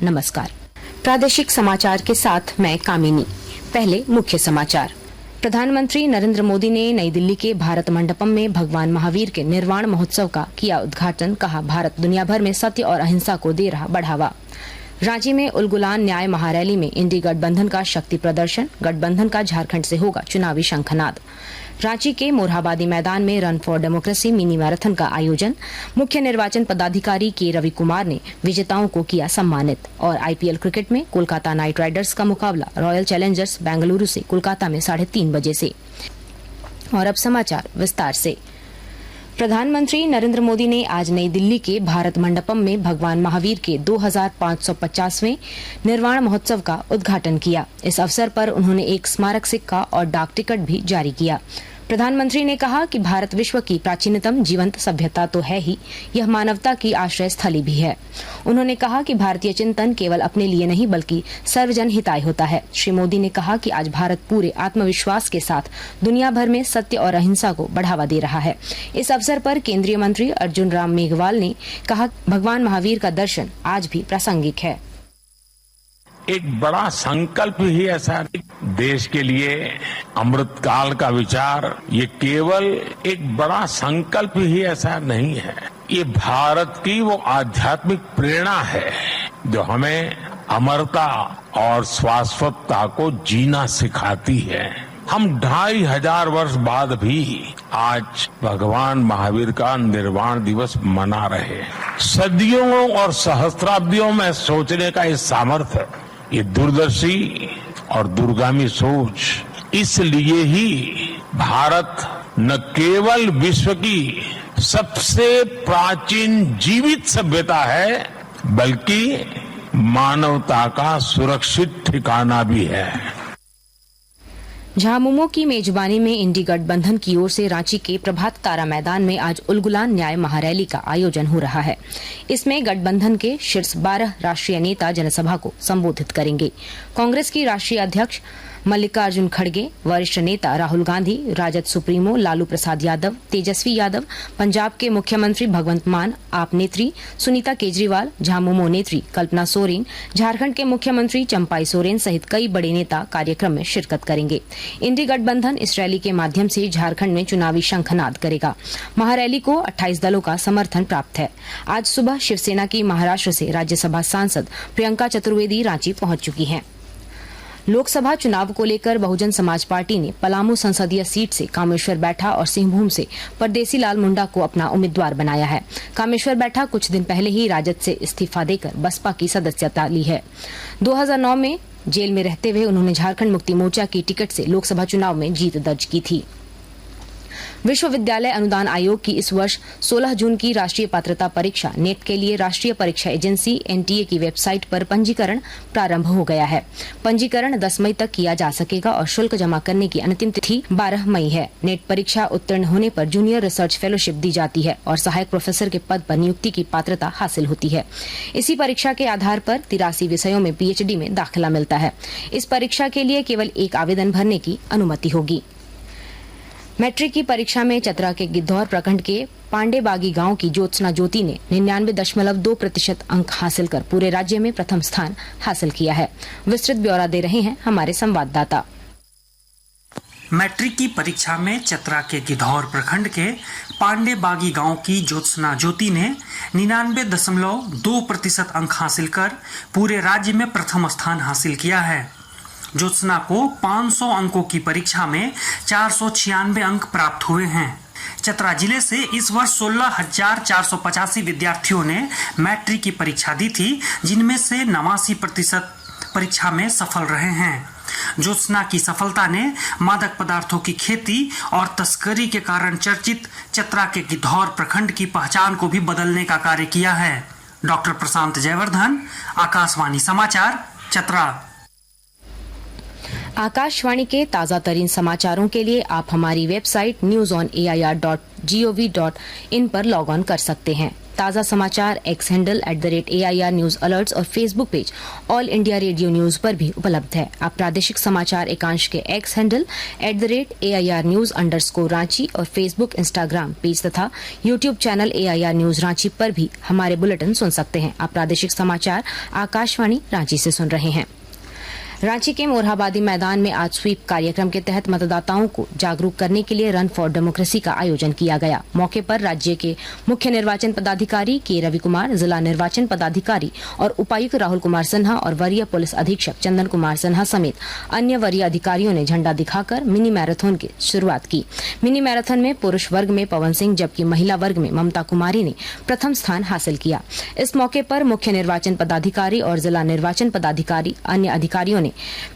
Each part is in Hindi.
नमस्कार। प्रादेशिक समाचार के साथ मैं कामिनी। पहले मुख्य समाचार। प्रधानमंत्री नरेंद्र मोदी ने नई दिल्ली के भारत मंडपम में भगवान महावीर के निर्वाण महोत्सव का किया उद्घाटन। कहा, भारत दुनिया भर में सत्य और अहिंसा को दे रहा बढ़ावा। रांची में उलगुलान न्याय महारैली में इंडी गठबंधन का शक्ति प्रदर्शन। गठबंधन का झारखंड से होगा चुनावी शंखनाद। रांची के मोरहाबादी मैदान में run for democracy mini marathon का आयोजन। मुख्य निर्वाचन पदाधिकारी के रवि कुमार ने विजेताओं को किया सम्मानित। और आईपीएल क्रिकेट में कोलकाता नाइट राइडर्स का मुकाबला रॉयल चैलेंजर्स बेंगलुरु से कोलकाता में 3:30 बजे से। और अब समाचार विस्तार से। प्रधानमंत्री नरेंद्र मोदी ने आज नई दिल्ली के भारत मंडपम में भगवान महावीर के 2550वें निर्वाण महोत्सव का उद्घाटन किया। इस अवसर पर उन्होंने एक स्मारक सिक्का और डाक टिकट भी जारी किया। प्रधानमंत्री ने कहा कि भारत विश्व की प्राचीनतम जीवंत सभ्यता तो है ही, यह मानवता की आश्रय स्थली भी है। उन्होंने कहा कि भारतीय चिंतन केवल अपने लिए नहीं बल्कि सर्वजन हिताय होता है। श्री मोदी ने कहा कि आज भारत पूरे आत्मविश्वास के साथ दुनिया भर में सत्य और अहिंसा को बढ़ावा दे रहा है। इस अवसर पर केंद्रीय मंत्री अर्जुन राम मेघवाल ने कहा, भगवान महावीर का दर्शन आज भी प्रासंगिक है। एक बड़ा संकल्प ही ऐसा देश के लिए अमृतकाल का विचार, ये केवल एक बड़ा संकल्प ही ऐसा नहीं है, ये भारत की वो आध्यात्मिक प्रेरणा है जो हमें अमरता और शाश्वतता को जीना सिखाती है। हम 2500 वर्ष बाद भी आज भगवान महावीर का निर्वाण दिवस मना रहे हैं। सदियों और सहस्त्राब्दियों में सोचने का ये सामर्थ्य, ये दूरदर्शी और दूरगामी सोच, इसलिए ही भारत न केवल विश्व की सबसे प्राचीन जीवित सभ्यता है बल्कि मानवता का सुरक्षित ठिकाना भी है। झामुमो की मेजबानी में इंडी गठबंधन की ओर से रांची के प्रभात तारा मैदान में आज उलगुलान न्याय महारैली का आयोजन हो रहा है। इसमें गठबंधन के शीर्ष 12 राष्ट्रीय नेता जनसभा को संबोधित करेंगे। कांग्रेस की राष्ट्रीय अध्यक्ष मल्लिकार्जुन खड़गे, वरिष्ठ नेता राहुल गांधी, राजद सुप्रीमो लालू प्रसाद यादव, तेजस्वी यादव, पंजाब के मुख्यमंत्री भगवंत मान, आप नेत्री सुनीता केजरीवाल, झामुमो नेत्री कल्पना सोरेन, झारखंड के मुख्यमंत्री चंपाई सोरेन सहित कई बड़े नेता कार्यक्रम में शिरकत करेंगे। इंडी गठबंधन इस रैली के माध्यम से झारखंड में चुनावी शंखनाद करेगा। महारैली को 28 दलों का समर्थन प्राप्त है। आज सुबह शिवसेना की महाराष्ट्र से राज्यसभा सांसद प्रियंका चतुर्वेदी रांची पहुंच चुकी हैं। लोकसभा चुनाव को लेकर बहुजन समाज पार्टी ने पलामू संसदीय सीट से कामेश्वर बैठा और सिंहभूम से परदेसी लाल मुंडा को अपना उम्मीदवार बनाया है। कामेश्वर बैठा कुछ दिन पहले ही राजद से इस्तीफा देकर बसपा की सदस्यता ली है। 2009 में जेल में रहते हुए उन्होंने झारखंड मुक्ति मोर्चा की टिकट से लोकसभा चुनाव में जीत दर्ज की थी। विश्वविद्यालय अनुदान आयोग की इस वर्ष 16 जून की राष्ट्रीय पात्रता परीक्षा नेट के लिए राष्ट्रीय परीक्षा एजेंसी एनटीए की वेबसाइट पर पंजीकरण प्रारंभ हो गया है। पंजीकरण 10 मई तक किया जा सकेगा और शुल्क जमा करने की अंतिम तिथि 12 मई है। नेट परीक्षा उत्तीर्ण होने पर जूनियर रिसर्च फेलोशिप दी जाती है और सहायक प्रोफेसर के पद पर नियुक्ति की पात्रता हासिल होती है। इसी परीक्षा के आधार पर 83 विषयों में पीएचडी में दाखिला मिलता है। इस परीक्षा के लिए केवल एक आवेदन भरने की अनुमति होगी। मैट्रिक की परीक्षा में चतरा के गिद्धौर प्रखंड के पांडेबागी गांव की ज्योत्सना ज्योति ने 99.2% अंक हासिल कर पूरे राज्य में प्रथम स्थान हासिल किया है। विस्तृत ब्यौरा दे रहे हैं हमारे संवाददाता। मैट्रिक की परीक्षा में चतरा के गिद्धौर प्रखंड के पांडेबागी गांव की ज्योत्सना ज्योति ने 99.2% अंक हासिल कर पूरे राज्य में प्रथम स्थान हासिल किया है। ज्योत्सना को 500 अंकों की परीक्षा में 496 अंक प्राप्त हुए हैं। चतरा जिले से इस वर्ष 16,485 विद्यार्थियों ने मैट्रिक की परीक्षा दी थी, जिनमें से 89% परीक्षा में सफल रहे हैं। ज्योत्सना की सफलता ने मादक पदार्थों की खेती और तस्करी के कारण चर्चित चतरा के गिद्धौर प्रखंड की पहचान को भी बदलने का कार्य किया है। डॉक्टर प्रशांत जयवर्धन, आकाशवाणी समाचार, चतरा। आकाशवाणी के ताजा तरीन समाचारों के लिए आप हमारी वेबसाइट newsonair.gov.in पर लॉग ऑन कर सकते हैं। ताजा समाचार X handle @AIR news alerts और Facebook page All India Radio news पर भी उपलब्ध है। आप प्रादेशिक समाचार एकांश के एक्स हैंडल @AIR न्यूज_रांची और फेसबुक, इंस्टाग्राम पेज तथा YouTube channel AIR news Ranchi पर भी हमारे बुलेटिन सुन सकते हैं। आप प्रादेशिक समाचार आकाशवाणी रांची से सुन रहे हैं। रांची के मोरहाबादी मैदान में आज स्वीप कार्यक्रम के तहत मतदाताओं को जागरूक करने के लिए रन फॉर डेमोक्रेसी का आयोजन किया गया। मौके पर राज्य के मुख्य निर्वाचन पदाधिकारी के रवि कुमार, जिला निर्वाचन पदाधिकारी और उपायुक्त राहुल कुमार सिन्हा और वरीय पुलिस अधीक्षक चंदन कुमार सिन्हा समेत अन्य वरीय अधिकारियों ने झंडा दिखाकर मिनी मैराथन की शुरुआत की। मिनी मैराथन में पुरुष वर्ग में पवन सिंह जबकि महिला वर्ग में ममता कुमारी ने प्रथम स्थान हासिल किया। इस मौके पर मुख्य निर्वाचन पदाधिकारी और जिला निर्वाचन पदाधिकारी अन्य अधिकारियों ने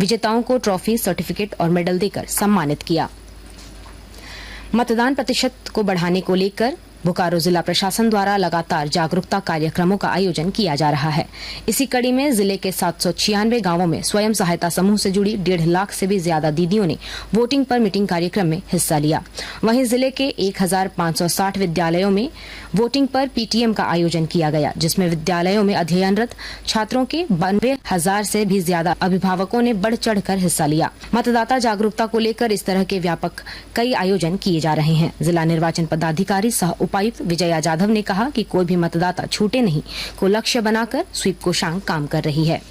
विजेताओं को ट्रॉफी, सर्टिफिकेट और मेडल देकर सम्मानित किया। मतदान प्रतिशत को बढ़ाने को लेकर बोकारो जिला प्रशासन द्वारा लगातार जागरूकता कार्यक्रमों का आयोजन किया जा रहा है। इसी कड़ी में जिले के 796 गांवों में स्वयं सहायता समूह से जुड़ी 1.5 लाख से भी ज्यादा दीदियों ने वोटिंग पर मीटिंग कार्यक्रम में हिस्सा लिया। वहीं जिले के 1560 विद्यालयों में वोटिंग पर PTM का आयोजन किया गया, जिसमें विद्यालयों में अध्ययनरत छात्रों के 92,000 से भी ज्यादा अभिभावकों ने बढ़ चढ़कर हिस्सा लिया। मतदाता जागरूकता को लेकर इस तरह के व्यापक कई आयोजन किए जा रहे हैं। जिला निर्वाचन पदाधिकारी सह उपायुक्त विजया जाधव ने कहा कि कोई भी मतदाता छूटे नहीं को लक्ष्य बनाकर स्वीप कोषांग काम कर रही है।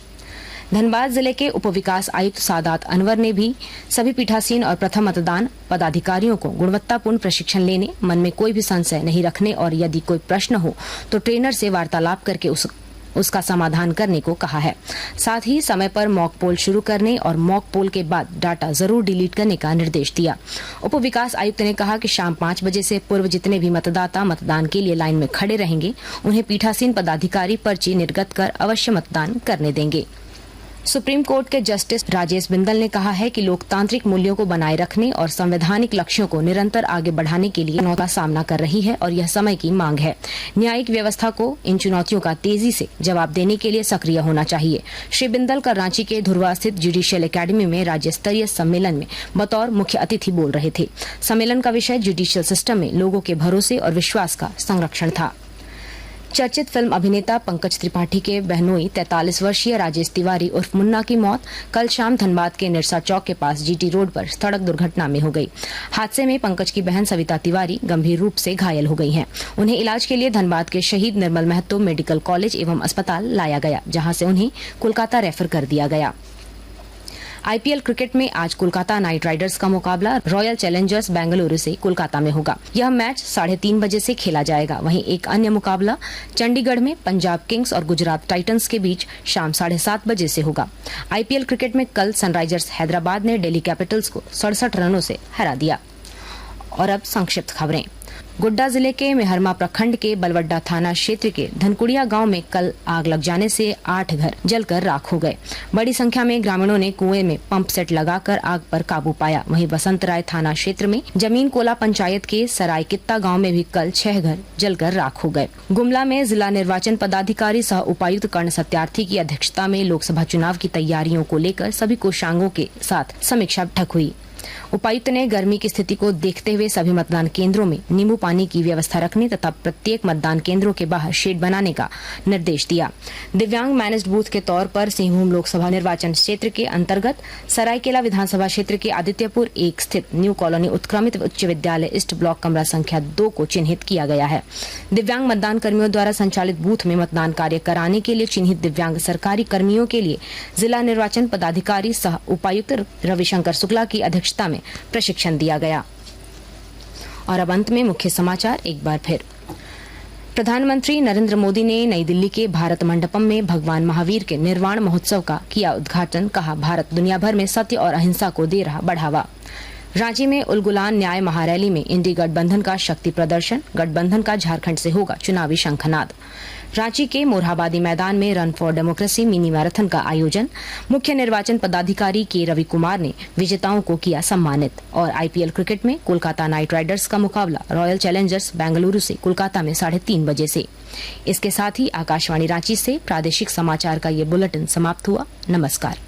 धनबाद जिले के उप विकास आयुक्त सादात अनवर ने भी सभी पीठासीन और प्रथम मतदान पदाधिकारियों को गुणवत्तापूर्ण प्रशिक्षण लेने, मन में कोई भी संशय नहीं रखने और यदि कोई प्रश्न हो तो ट्रेनर से वार्तालाप करके उसका समाधान करने को कहा है। साथ ही समय पर मॉक पोल शुरू करने और मॉक पोल के बाद डाटा जरूर डिलीट करने का निर्देश दिया। उप विकास आयुक्त ने कहा कि शाम 5 बजे से पूर्व जितने भी मतदाता मतदान के लिए लाइन में खड़े रहेंगे उन्हें पीठासीन पदाधिकारी पर्ची निर्गत कर अवश्य मतदान करने देंगे। सुप्रीम कोर्ट के जस्टिस राजेश बिंदल ने कहा है कि लोकतांत्रिक मूल्यों को बनाए रखने और संवैधानिक लक्ष्यों को निरंतर आगे बढ़ाने के लिए चुनौतियों का सामना कर रही है और यह समय की मांग है। न्यायिक व्यवस्था को इन चुनौतियों का तेजी से जवाब देने के लिए सक्रिय होना चाहिए। श्री बिंदल कल रांची के धुरवा स्थित जुडिशियल एकेडमी में राज्य स्तरीय सम्मेलन में बतौर मुख्य अतिथि बोल रहे थे। सम्मेलन का विषय जुडिशियल सिस्टम में लोगों के भरोसे और विश्वास का संरक्षण था। चर्चित फिल्म अभिनेता पंकज त्रिपाठी के बहनोई 43 वर्षीय राजेश तिवारी उर्फ मुन्ना की मौत कल शाम धनबाद के निरसा चौक के पास GT रोड पर सड़क दुर्घटना में हो गई। हादसे में पंकज की बहन सविता तिवारी गंभीर रूप से घायल हो गई हैं। उन्हें इलाज के लिए धनबाद के शहीद निर्मल महतो मेडिकल कॉलेज एवं अस्पताल लाया गया, जहां से उन्हें कोलकाता रेफर कर दिया गया। IPL क्रिकेट में आज कोलकाता नाइट राइडर्स का मुकाबला रॉयल चैलेंजर्स बेंगलुरु से कोलकाता में होगा। यह मैच 3:30 बजे से खेला जाएगा। वहीं एक अन्य मुकाबला चंडीगढ़ में पंजाब किंग्स और गुजरात टाइटंस के बीच शाम 7:30 बजे से होगा। IPL क्रिकेट में कल सनराइजर्स हैदराबाद ने दिल्ली कैपिटल्स को 67 रनों से हरा दिया। और अब संक्षिप्त खबरें। गोड्डा जिले के मेहरमा प्रखंड के बलवड्डा थाना क्षेत्र के धनकुड़िया गांव में कल आग लग जाने से 8 घर जलकर राख हो गए। बड़ी संख्या में ग्रामीणों ने कुएं में पंप सेट लगाकर आग पर काबू पाया। वहीं बसंतराय थाना क्षेत्र में जमीन कोला पंचायत के सराय कित्ता गांव में भी कल 6 घर जलकर राख हो गए। गुमला में जिला निर्वाचन पदाधिकारी सह उपायुक्त कर्ण सत्यार्थी की अध्यक्षता में लोकसभा चुनाव की तैयारियों को लेकर सभी कोषांगों के साथ समीक्षा बैठक हुई। उपायुक्त ने गर्मी की स्थिति को देखते हुए सभी मतदान केंद्रों में नींबू पानी की व्यवस्था रखने तथा प्रत्येक मतदान केंद्रों के बाहर शेड बनाने का निर्देश दिया। दिव्यांग मैनेज्ड बूथ के तौर पर सिंहभूम लोकसभा निर्वाचन क्षेत्र के अंतर्गत सरायकेला विधानसभा क्षेत्र के आदित्यपुर 1 स्थित न्यू कॉलोनी उत्क्रमित उच्च विद्यालय ईस्ट ब्लॉक कमरा संख्या 2 को चिन्हित किया गया है। दिव्यांग मतदान कर्मियों द्वारा संचालित बूथ में मतदान कार्य कराने के लिए चिन्हित दिव्यांग सरकारी कर्मियों के लिए जिला निर्वाचन पदाधिकारी सह उपायुक्त रविशंकर शुक्ला की अध्यक्षता में प्रशिक्षण दिया गया। और अब अंत में मुख्य समाचार एक बार फिर। प्रधानमंत्री नरेंद्र मोदी ने नई दिल्ली के भारत मंडपम में भगवान महावीर के निर्वाण महोत्सव का किया उद्घाटन। कहा, भारत दुनिया भर में सत्य और अहिंसा को दे रहा बढ़ावा। रांची में उलगुलान न्याय महारैली में इंडी गठबंधन का शक्ति प्रदर्शन। गठबंधन का झारखंड से होगा चुनावी शंखनाद। रांची के मोरहाबादी मैदान में run for democracy mini marathon का आयोजन। मुख्य निर्वाचन पदाधिकारी के रवि कुमार ने विजेताओं को किया सम्मानित। और IPL क्रिकेट में कोलकाता नाइट राइडर्स का मुकाबला रॉयल चैलेंजर्स बेंगलुरु से कोलकाता में 3:30 बजे से। इसके साथ ही आकाशवाणी रांची से प्रादेशिक समाचार का ये बुलेटिन समाप्त हुआ। नमस्कार।